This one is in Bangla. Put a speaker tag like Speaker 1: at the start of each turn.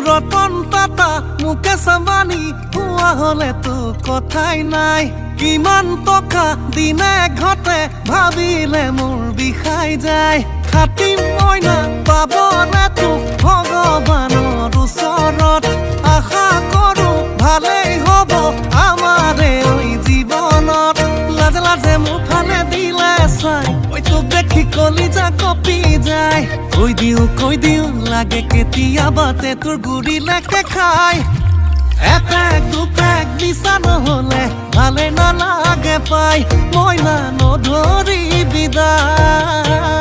Speaker 1: রতন টাটা মুকেশ আম্বানী হোৱা হলে তো কথাই নাই কিমান টকা দিনে ঘটে ভাবিলে মোৰ বিষাই যায় খাটি মইনা পাবলে তোক ভগৱানৰ ওচৰত আশা কৰো ভালেই হ'ব আমাৰে ওই জীৱনত লাজে লাজে মোৰ ফালে দিলে চাই ঐ তোক দেখি কলিজা কপি যায় কৈ দিও লাগে কেতিয়াবাতে তোৰ গুৰিলেকে খাই এপেক দুপেক নিচা নহলে ভালে নালাগে পাই মইনা নধৰি বিদায়